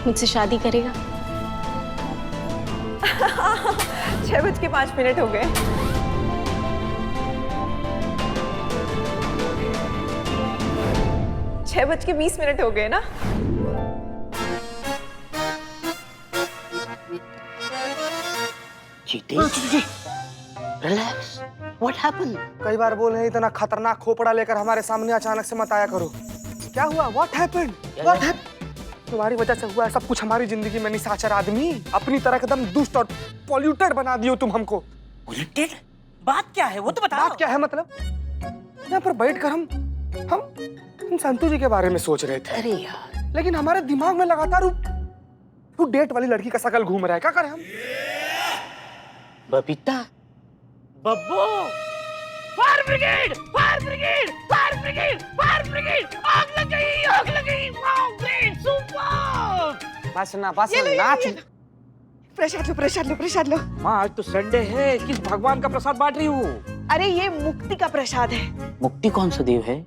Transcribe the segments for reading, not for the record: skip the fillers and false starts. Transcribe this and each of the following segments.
मुझसे शादी करेगा? 6:05 हो गए। छह बज के 20 मिनट हो गए ना? चीते, रिलैक्स। What happened? कई बार बोल रहे हैं इतना खतरनाक खोपड़ा लेकर हमारे सामने अचानक से मत आया करो। क्या हुआ? What happened? What happened? तुम्हारी वजह से हुआ है सब कुछ हमारी जिंदगी में। निशाचर आदमी, अपनी तरह एकदम दुष्ट और पॉल्यूटेड बना दियो तुम हमको। पॉल्यूटेड? बात क्या है वो तो बताओ। बात क्या है मतलब? यहाँ पर बैठकर हम संतू जी के बारे में सोच रहे थे। अरे यार, लेकिन हमारे दिमाग में लगातार वो डेट वाली लड़की का शकल घूम रहा है। क्या करें हम? Babita, Babbu, fire brigade, fire brigade, fire brigade, fire brigade, आग लग गई, आग लग गई। Wow, great, super. बस ना नाच। प्रसाद लो, प्रसाद लो, प्रसाद लो। माँ आज तो संडे है, किस भगवान का प्रसाद बांट रही हूँ? अरे ये मुक्ति का प्रसाद है। मुक्ति कौन सा देव है?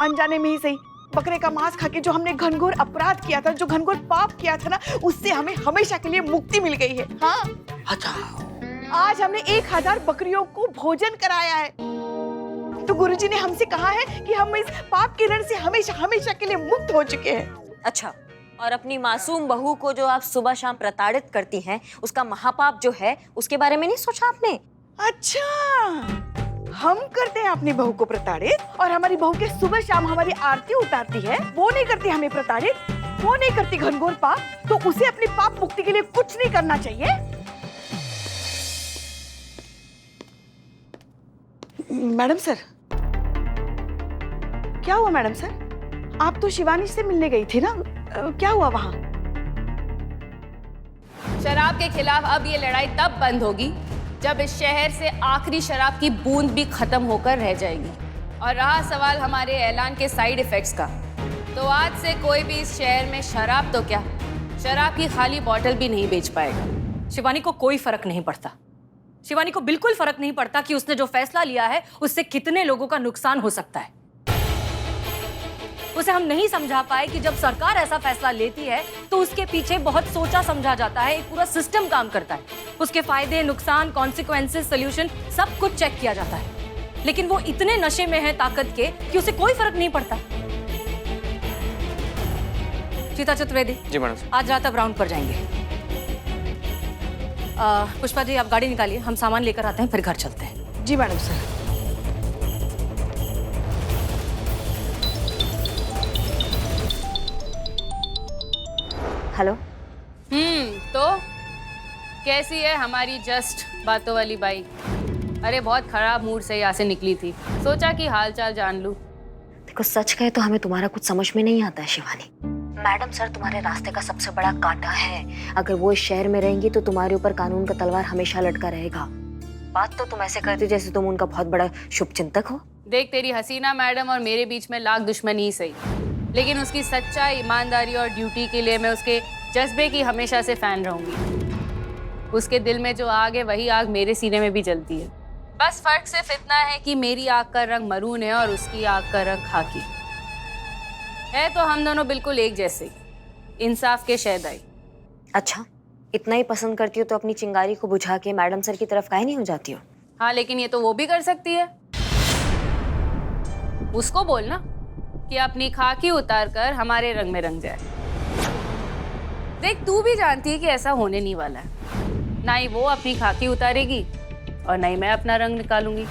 अनजाने में ही सही, बकरे का मांस खा के जो हमने घनघोर अपराध किया था, जो घनघोर पाप किया था ना, उससे हमें हमेशा के लिए मुक्ति मिल गई है। हाँ, अच्छा, आज हमने 1000 बकरियों को भोजन कराया है। तो गुरुजी ने हमसे कहा है कि हम इस पाप के रण से हमेशा हमेशा के लिए मुक्त हो चुके हैं। अच्छा, और अपनी मासूम बहू को जो आप सुबह शाम प्रताड़ित करती हैं, उसका महापाप जो है, उसके बारे में नहीं सोचा आपने? अच्छा, हम करते हैं अपनी बहू को प्रताड़ित, और हमारी बहू के सुबह शाम हमारी आरती उतारती है, वो नहीं करती हमें प्रताड़ित, वो नहीं करती घनघोर पाप, तो उसे अपनी पाप मुक्ति के लिए कुछ नहीं करना चाहिए? मैडम सर, क्या हुआ मैडम सर? आप तो शिवानी से मिलने गई थी ना, क्या हुआ वहाँ? शराब के खिलाफ अब ये लड़ाई तब बंद होगी जब इस शहर से आखिरी शराब की बूंद भी खत्म होकर रह जाएगी। और रहा सवाल हमारे ऐलान के साइड इफेक्ट्स का, तो आज से कोई भी इस शहर में शराब तो क्या, शराब की खाली बोतल भी नहीं बेच पाएगा। शिवानी को कोई फर्क नहीं पड़ता। शिवानी को बिल्कुल फर्क नहीं पड़ता कि उसने जो फैसला लिया है उससे कितने लोगों का नुकसान हो सकता है। उसे हम नहीं समझा पाए कि जब सरकार ऐसा फैसला लेती है तो उसके पीछे बहुत सोचा समझा जाता है, एक पूरा सिस्टम काम करता है। उसके फायदे, नुकसान, कॉन्सिक्वेंसेस, सोल्यूशन सब कुछ चेक किया जाता है। लेकिन वो इतने नशे में है ताकत के कि उसे कोई फर्क नहीं पड़ता। चीता चतुर्वेदी जी मैडम। आज रात अब राउंड पर जाएंगे। पुष्पा जी आप गाड़ी निकालिए, हम सामान लेकर आते हैं, फिर घर चलते हैं। जी मैडम सर। हेलो। तो कैसी है हमारी जस्ट बातों वाली बाई? अरे बहुत खराब मूड से यहाँ से निकली थी, सोचा कि हाल चाल जान लूं। देखो सच कहे तो हमें तुम्हारा कुछ समझ में नहीं आता है शिवानी। मैडम सर तुम्हारे रास्ते का सबसे बड़ा कांटा है। अगर वो इस शहर में रहेंगी तो तुम्हारे ऊपर कानून का तलवार हमेशा लटका रहेगा। बात तो तुम ऐसे करती जैसे तुम उनका बहुत बड़ा शुभ चिंतक हो। देख, तेरी हसीना मैडम और मेरे बीच में लाख दुश्मनी ही सही, लेकिन उसकी सच्चाई, ईमानदारी और ड्यूटी के लिए मैं उसके जज्बे की हमेशा से फैन रहूंगी। उसके दिल में जो आग है वही आग मेरे सीने में भी जलती है। बस फर्क सिर्फ इतना है कि मेरी आग का रंग मरून है और उसकी आग का रंग खाकी है। तो हम दोनों बिल्कुल एक जैसे, इंसाफ के शहदाई। अच्छा, इतना ही पसंद करती हो तो अपनी चिंगारी को बुझा के मैडम सर की तरफ काहे नहीं हो जाती हो? हाँ, लेकिन ये तो वो भी कर सकती है। उसको बोलना कि अपनी खाकी उतार कर हमारे रंग में रंग जाए। देख, तू भी जानती है कि ऐसा होने नहीं वाला है। ना ही वो अपनी खाकी उतारेगी और ना ही मैं अपना रंग निकालूंगी।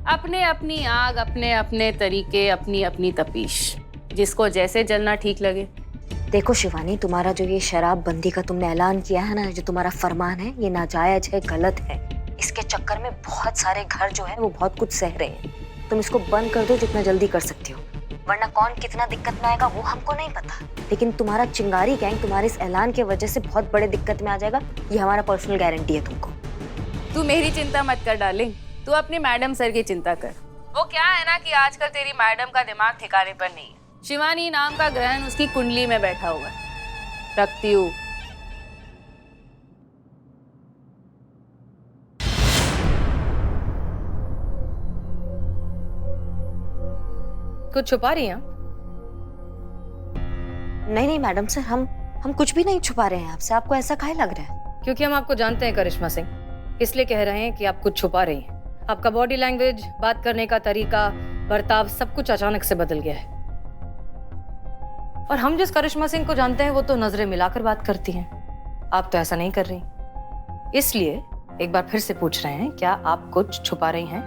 अपने अपनी आग, अपने अपने तरीके, अपनी अपनी तपीश, जिसको जैसे जलना ठीक लगे। देखो शिवानी, तुम्हारा जो ये शराब बंदी का तुमने ऐलान किया है ना, जो तुम्हारा फरमान है, ये नाजायज है, गलत है। इसके चक्कर में बहुत सारे घर जो है वो बहुत कुछ सह रहे हैं। तुम इसको बंद कर दो जितना जल्दी कर सकती हो, वरना कौन कितना दिक्कत में आएगा वो हमको नहीं पता। लेकिन तुम्हारा चिंगारी गैंग तुम्हारे इस ऐलान की वजह से बहुत बड़े दिक्कत में आ जाएगा, ये हमारा पर्सनल गारंटी है तुमको। तू मेरी चिंता मत कर डार्लिंग, तू अपनी मैडम सर की चिंता कर। वो क्या है ना कि आजकल तेरी मैडम का दिमाग ठिकाने पर नहीं है। शिवानी नाम का ग्रहण उसकी कुंडली में बैठा हुआ है। रखती हूँ। कुछ छुपा रही हैं? नहीं नहीं मैडम सर, हम कुछ भी नहीं छुपा रहे हैं आपसे। आपको ऐसा काहे लग रहा है? क्योंकि हम आपको जानते हैं करिश्मा सिंह, इसलिए कह रहे हैं कि आप कुछ छुपा रही हैं। आपका बॉडी लैंग्वेज, बात करने का तरीका, बर्ताव सब कुछ अचानक से बदल गया है। और हम जिस करिश्मा सिंह को जानते हैं वो तो नजरें मिलाकर बात करती हैं। आप तो ऐसा नहीं कर रही। इसलिए एक बार फिर से पूछ रहे हैं, क्या आप कुछ छुपा रही हैं?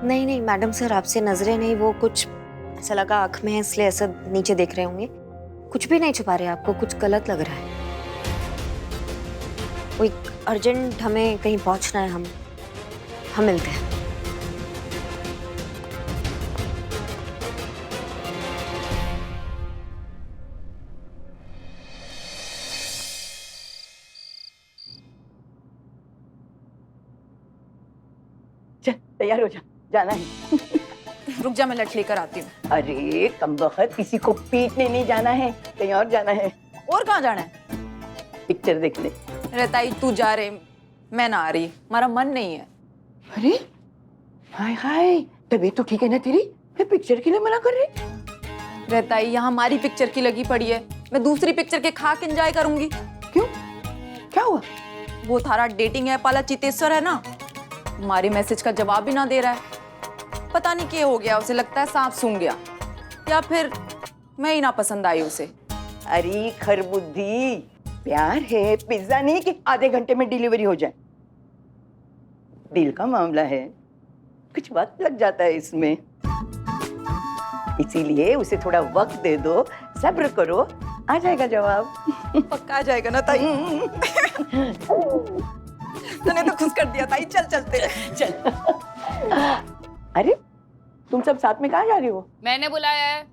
नहीं नहीं मैडम सर, आपसे नजरें नहीं, वो कुछ ऐसा लगा आंख में है इसलिए ऐसा नीचे देख रहे होंगे। कुछ भी नहीं छुपा रहे, आपको कुछ गलत लग रहा है। वो एक अर्जेंट हमें कहीं पहुंचना है, हम मिलते हैं। चल तैयार हो जा, जाना है। रुक जा, मैं लट लेकर आती हूँ। अरे कमबख्त, किसी को पीटने नहीं जाना है, कहीं और जाना है। और कहाँ जाना है? पिक्चर देखने। रहताई तू जा रहे, मैं ना आ रही, हमारा मन नहीं है। अरे हाय हाय, तबीयत तो ठीक है ना तेरी? फिर पिक्चर के लिए मना कर रही? रहताई यहाँ हमारी पिक्चर की लगी पड़ी है, मैं दूसरी पिक्चर के खाक एंजॉय करूंगी। क्यों, क्या हुआ? वो थारा डेटिंग ऐप वाला चितेश्वर है ना, हमारे मैसेज का जवाब भी ना दे रहा है। पता नहीं क्या हो गया, उसे लगता है सांप सूंघ गया, या फिर मैं ही ना पसंद आई उसे। अरे खरबुद्धि, प्यार है, पिज्जा नहीं कि आधे घंटे में डिलीवरी हो जाए। दिल का मामला है, कुछ वक्त लग जाता है इसमें, इसीलिए उसे थोड़ा वक्त दे दो, सब्र करो, आ जाएगा जवाब। पक्का आ जाएगा ना ताई? तूने तो खुश कर दिया ताई, चल चलते हैं। चल। अरे तुम सब साथ में कहाँ जा रही हो? मैंने बुलाया है।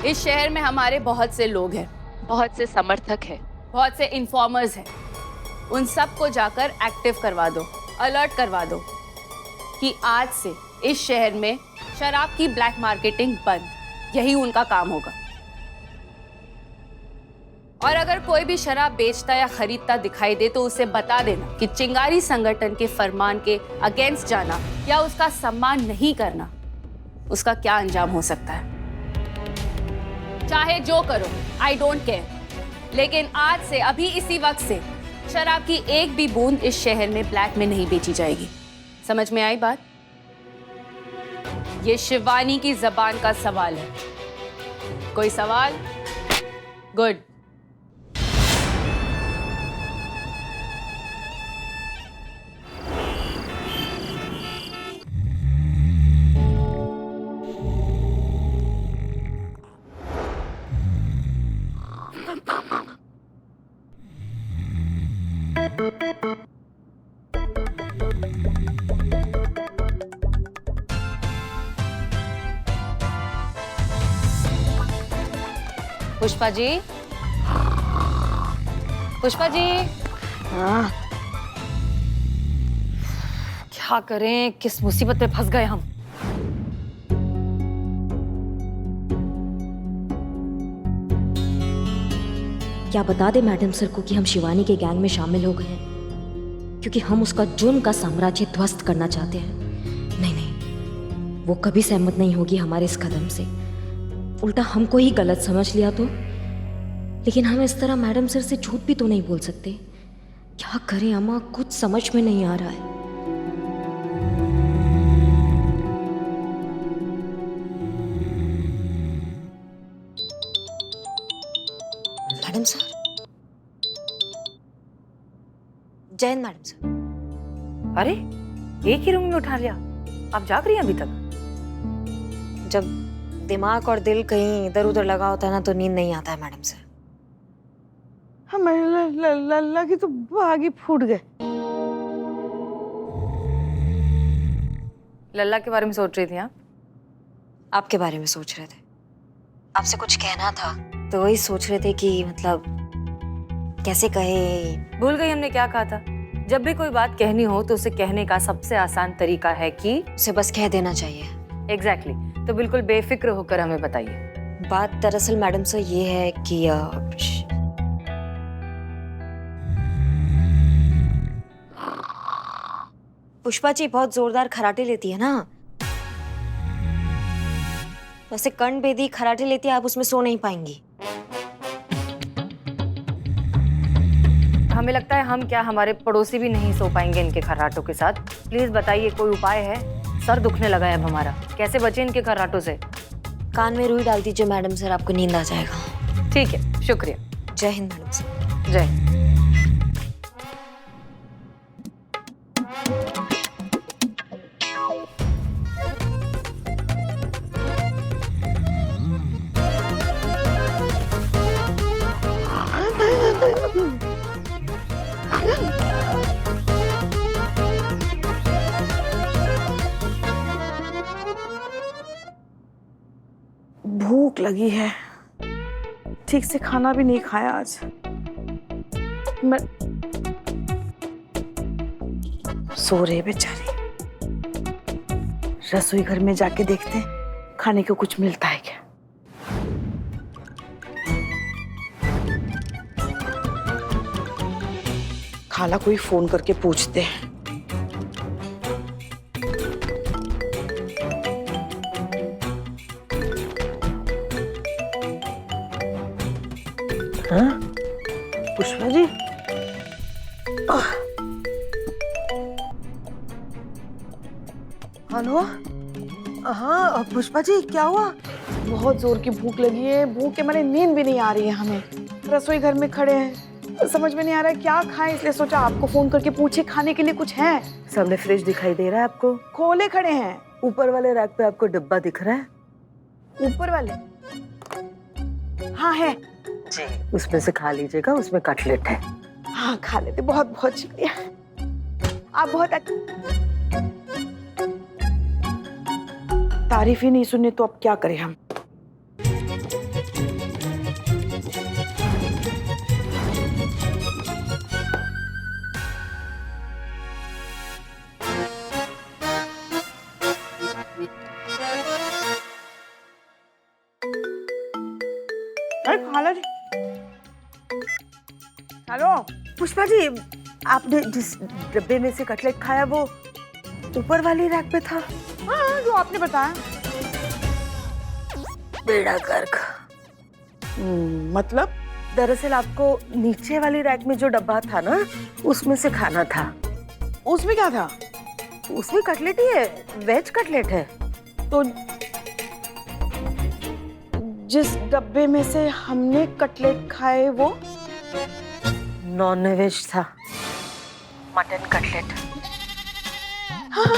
इस शहर में हमारे बहुत से लोग हैं, बहुत से समर्थक हैं, बहुत से इन्फॉर्मर्स हैं। उन सबको जाकर एक्टिव करवा दो, अलर्ट करवा दो कि आज से इस शहर में शराब की ब्लैक मार्केटिंग बंद। यही उनका काम होगा। और अगर कोई भी शराब बेचता या खरीदता दिखाई दे तो उसे बता देना कि चिंगारी संगठन के फरमान के अगेंस्ट जाना या उसका सम्मान नहीं करना, उसका क्या अंजाम हो सकता है। चाहे जो करो, आई डोंट केयर, लेकिन आज से, अभी इसी वक्त से शराब की एक भी बूंद इस शहर में ब्लैक में नहीं बेची जाएगी। समझ में आई बात? ये शिवानी की जबान का सवाल है। कोई सवाल? गुड। पुष्पा जी, पुष्पा जी। हाँ। क्या करें, किस मुसीबत में फंस गए हम। क्या बता दे मैडम सर को कि हम शिवानी के गैंग में शामिल हो गए हैं, क्योंकि हम उसका जुर्म का साम्राज्य ध्वस्त करना चाहते हैं। नहीं नहीं, वो कभी सहमत नहीं होगी हमारे इस कदम से। उल्टा हमको ही गलत समझ लिया तो। लेकिन हम इस तरह मैडम सर से झूठ भी तो नहीं बोल सकते। क्या करें अम्मा, कुछ समझ में नहीं आ रहा है। Madam sir, Jain madam sir. अरे एक ही रूम में उठा लिया, आप जाग रही हैं अभी तक? जब दिमाग और दिल कहीं इधर उधर लगा होता है ना तो नींद नहीं आता है मैडम सर। हमारे लल्ला की तो भाग ही फूट गए। लल्ला के बारे में सोच रही थी आप? आपके बारे में सोच रहे थे। आपसे कुछ कहना था तो वही सोच रहे थे कि मतलब कैसे कहे। भूल गई हमने क्या कहा था? जब भी कोई बात कहनी हो तो उसे कहने का सबसे आसान तरीका है कि उसे बस कह देना चाहिए। एग्जैक्टली। तो बिल्कुल बेफिक्र होकर हमें बताइए। बात दरअसल मैडम सर ये है कि पुष्पा जी बहुत जोरदार खराटे लेती है ना, वैसे कर्ण बेदी खराटे लेती है, आप उसमें सो नहीं पाएंगी। हमें लगता है हम क्या हमारे पड़ोसी भी नहीं सो पाएंगे इनके खर्राटों के साथ। प्लीज बताइए कोई उपाय है, सर दुखने लगा है अब हमारा, कैसे बचे इनके खर्राटों से। कान में रुई डाल दीजिए मैडम सर, आपको नींद आ जाएगा। ठीक है, शुक्रिया। जय हिंद मैडम सर। जय हिंद। भूख लगी है, ठीक से खाना भी नहीं खाया आज। मैं सो रहे बेचारे, रसोई घर में जाके देखते हैं खाने को कुछ मिलता है क्या। खाला कोई फोन करके पूछते हैं। हाँ? पुष्पा जी, हेलो। हाँ पुष्पा जी, क्या हुआ? बहुत जोर की भूख लगी है, भूख के मारे नींद भी नहीं आ रही है हमें। रसोई घर में खड़े हैं, समझ में नहीं आ रहा है क्या खाएं, इसलिए सोचा आपको फोन करके पूछे खाने के लिए कुछ है। सामने फ्रिज दिखाई दे रहा है आपको? खोले खड़े हैं। ऊपर वाले रैक पे आपको डिब्बा दिख रहा है? ऊपर वाले? हाँ है जी, उसमें से खा लीजिएगा, उसमें कटलेट है। हाँ खा लेते, बहुत बहुत शुक्रिया, आप बहुत तारीफ ही नहीं सुने तो अब क्या करें हम। अरे खाला जी, हेलो। पुष्पा जी, आपने जिस डब्बे में से कटलेट खाया वो ऊपर वाली रैक पे था? हाँ, जो आपने बताया। बेड़ा गर्क। मतलब? दरअसल आपको नीचे वाली रैक में जो डब्बा था ना, उसमें से खाना था। उसमें क्या था? उसमें कटलेट ही है, वेज कटलेट है। तो जिस डब्बे में से हमने कटलेट खाए वो नॉन वेज था, मटन कटलेट। हाँ,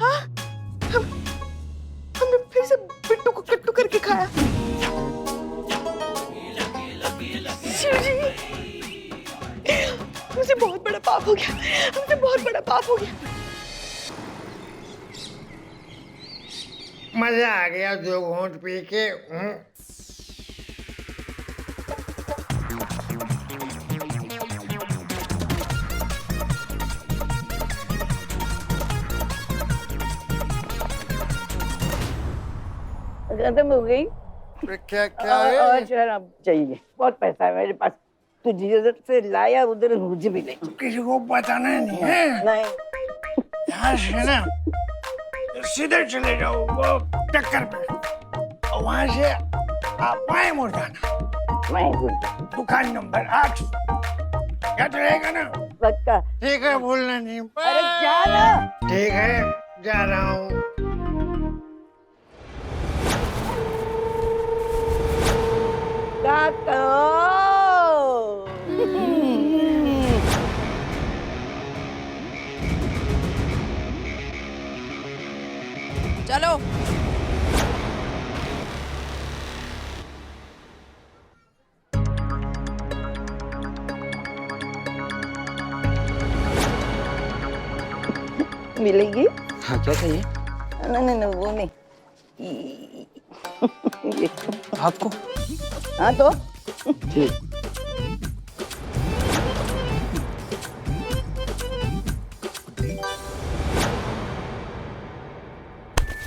हाँ, हमने फिर से बिट्टू को कट्टू करके खाया। शिव जी, मुझे बहुत बड़ा पाप हो गया, मुझे बहुत बड़ा पाप हो गया। मजा आ गया दो घूंट पी के। खत्म हो गई। क्या क्या है? और शराब चाहिए, बहुत पैसा है मेरे पास। तू जिधर से लाया उधर मुझे भी नहीं। किसी को बताना नहीं है। नहीं। यहाँ से ना सीधे चले जाओ वो टक्कर पे, और वहाँ से आप बाएं मुड़ जाना। मैं दुकान नंबर 8 याद रहेगा ना? पक्का। ठीक है, भूलना नहीं। अरे जा ना। ठीक है, जा रहा हूँ। चलो। मिलेगी? हाँ, क्या चाहिए नहीं, वो नहीं। ये। आपको? हाँ तो ठीक।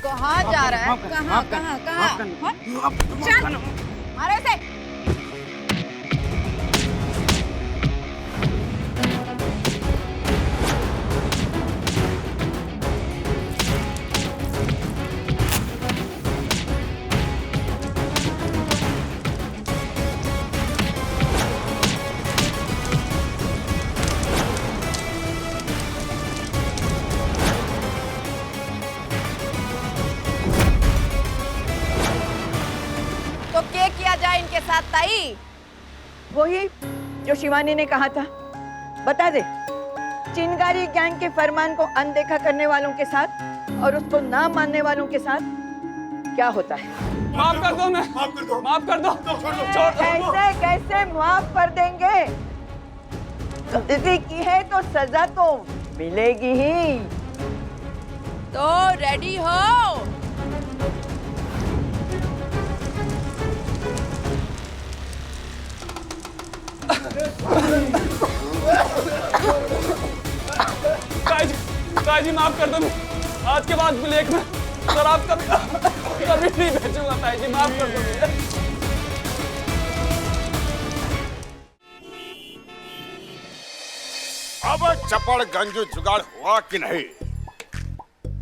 कहाँ जा रहा है? कहाँ कहाँ कहाँ? चल, मारो इसे। बात ताई? वही जो शिवानी ने कहा था। बता दे, चिंगारी गैंग के फरमान को अनदेखा करने वालों के साथ और उसको ना मानने वालों के साथ क्या होता है? माफ कर दो, मैं माफ कर दो, माफ कर दो, छोड़ दो। कैसे कैसे माफ कर देंगे? गलती की है तो सजा तो मिलेगी ही। तो रेडी हो? ताई जी माफ कर दो, आज के बाद ब्लैक में शराब कभी नहीं बेचूंगा। ताई जी माफ कर दो मुझे। अब चपड़गंज जुगाड़ हुआ कि नहीं?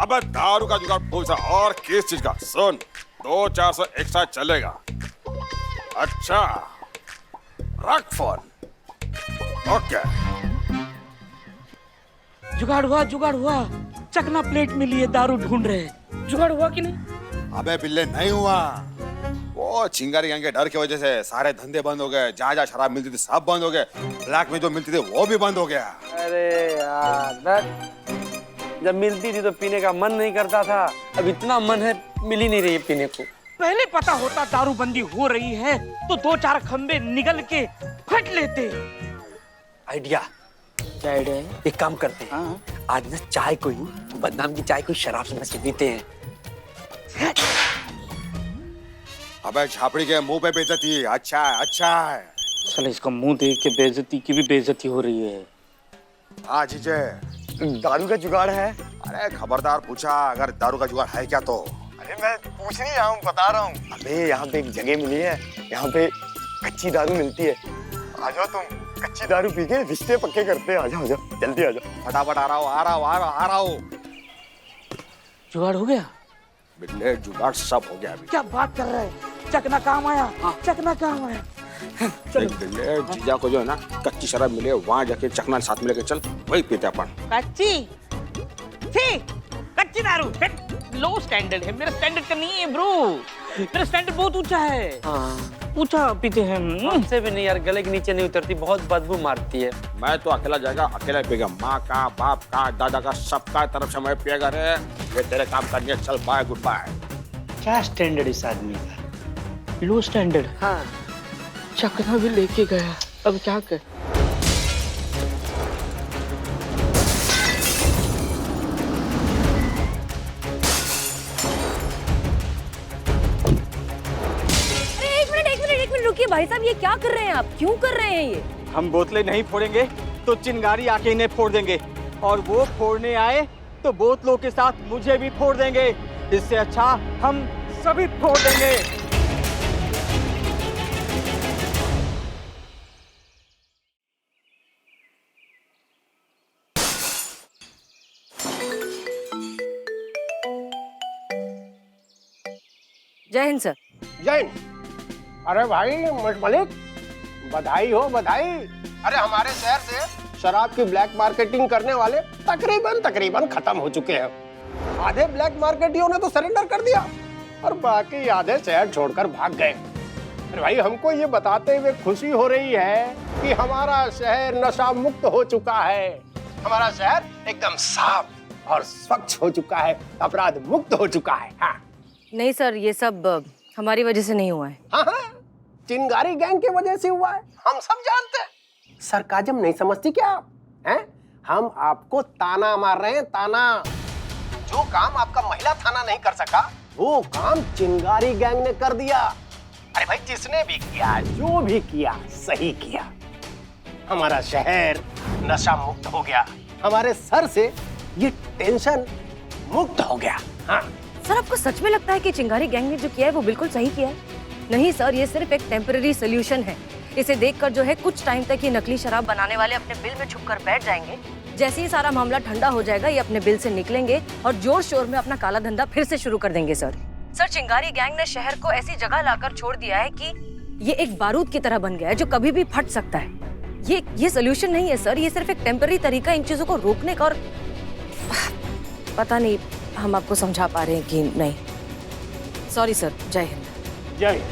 अब दारू का जुगाड़ पूछा और किस चीज का? सुन, 200-400 एक्स्ट्रा चलेगा। अच्छा, रख फोन। ओके। जुगाड़ हुआ। चकना प्लेट में लिए दारू ढूंढ रहे। जुगाड़ हुआ कि नहीं? अबे बिल्ले, नहीं हुआ। वो चिंगारी गैंग के डर की वजह से सारे धंधे बंद हो गए। जहाँ शराब मिलती थी सब बंद हो गए। ब्लैक में जो मिलती थी वो भी बंद हो गया। अरे यार, जब मिलती थी तो पीने का मन नहीं करता था। अब इतना मन है, मिल ही नहीं रही है पीने को। पहले पता होता दारूबंदी हो रही है तो 2-4 खंबे निगल के फट लेते। आइडिया क्या आइडिया है? एक काम करते हैं, आज ना चाय को ही, बदनाम की चाय को शराब समझ के पीते हैं। अबे झापड़ी के मुंह पे बेइज्जती। अच्छा है। साले इसका मुंह देख के बेइज्जती की भी बेइज्जती हो रही है। हाँ जीजे, दारू का जुगाड़ है? अरे खबरदार पूछा अगर दारू का जुगाड़ है क्या तो। अरे मैं पूछ नहीं रहा हूँ, बता रहा हूँ। अबे यहाँ पे एक जगह मिली है, यहाँ पे कच्ची दारू मिलती है। आ जाओ तुम, कच्ची दारू पी के रिश्ते पक्के करते हैं। आ जाओ जल्दी आ जाओ। फटाफट आ रहा हूँ। जुगाड़ हो गया? बिल्ले जुगाड़ सब हो गया अभी। क्या बात कर रहे हैं? चकना काम आया। चकना काम आया। चल बिल्ले, जीजा को जो है ना कच्ची शराब मिले, वहाँ जाके चकना साथ में लेके चल, वही पीते अपन। कच्ची दारू लो स्टैंडर्ड है। मेरा स्टैंडर्ड का नहीं है ब्रो, मेरा स्टैंडर्ड बहुत ऊंचा है। ऊंचा पीते हैं। हमसे भी नहीं यार, गले के नीचे नहीं उतरती, बहुत बदबू मारती है। मैं तो अकेला जाएगा, अकेला पिएगा। माँ का, बाप का, दादा का, सबका तरफ से मैं पिएगा रे। ये तेरे काम करने, चल बाय, गुड बाय। क्या स्टैंडर्ड इस आदमी का? लो स्टैंडर्ड। हाँ, चकना भी लेके गया, अब क्या कर? एक मिनट रुकिए भाई साहब, ये क्या कर रहे हैं आप? क्यों कर रहे हैं ये? हम बोतलें नहीं फोड़ेंगे तो चिंगारी आके इन्हें फोड़ देंगे, और वो फोड़ने आए तो बोतलों के साथ मुझे भी फोड़ देंगे। इससे अच्छा हम सभी फोड़ देंगे। जय हिंद सर। जय हिंद। अरे भाई मलिक, बधाई हो बधाई। अरे हमारे शहर से शराब की ब्लैक मार्केटिंग करने वाले तकरीबन खत्म हो चुके हैं। आधे ब्लैक मार्केटियों ने तो सरेंडर कर दिया और बाकी आधे शहर छोड़कर भाग गए। अरे भाई, हमको ये बताते हुए खुशी हो रही है कि हमारा शहर नशा मुक्त हो चुका है। हमारा शहर एकदम साफ और स्वच्छ हो चुका है, अपराध मुक्त हो चुका है। हाँ। नहीं सर, ये सब हमारी वजह से नहीं हुआ है। हाँ, चिंगारी गैंग की वजह से हुआ है, हम सब जानते हैं। सरकाजम नहीं समझती क्या आप? हैं? हम आपको ताना मार रहे हैं, ताना। जो काम आपका महिला थाना नहीं कर सका, वो काम चिंगारी गैंग ने कर दिया। अरे भाई, जिसने भी किया, जो भी किया, सही किया। हमारा शहर नशा मुक्त हो गया, हमारे सर से ये टेंशन मुक्त हो गया। हाँ सर, आपको सच में लगता है कि चिंगारी गैंग ने जो किया है वो बिल्कुल सही किया है? नहीं सर, ये सिर्फ एक टेम्पररी सोल्यूशन है। इसे देखकर जो है कुछ टाइम तक ये नकली शराब बनाने वाले अपने बिल में छुपकर बैठ जाएंगे। जैसे ही सारा मामला ठंडा हो जाएगा, ये अपने बिल से निकलेंगे और जोर शोर में अपना काला धंधा फिर से शुरू कर देंगे। सर चिंगारी गैंग ने शहर को ऐसी जगह लाकर छोड़ दिया है कि ये एक बारूद की तरह बन गया है जो कभी भी फट सकता है। ये सोल्यूशन नहीं है सर, ये सिर्फ एक टेम्पररी तरीका इन चीजों को रोकने का। और पता नहीं हम आपको समझा पा रहे हैं कि नहीं। Sorry sir. जय हिंद। जय हिंद।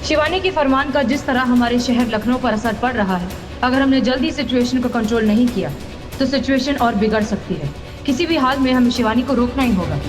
शिवानी के फरमान का जिस तरह हमारे शहर लखनऊ पर असर पड़ रहा है, अगर हमने जल्दी सिचुएशन को कंट्रोल नहीं किया तो सिचुएशन और बिगड़ सकती है। किसी भी हाल में हमें शिवानी को रोकना ही होगा।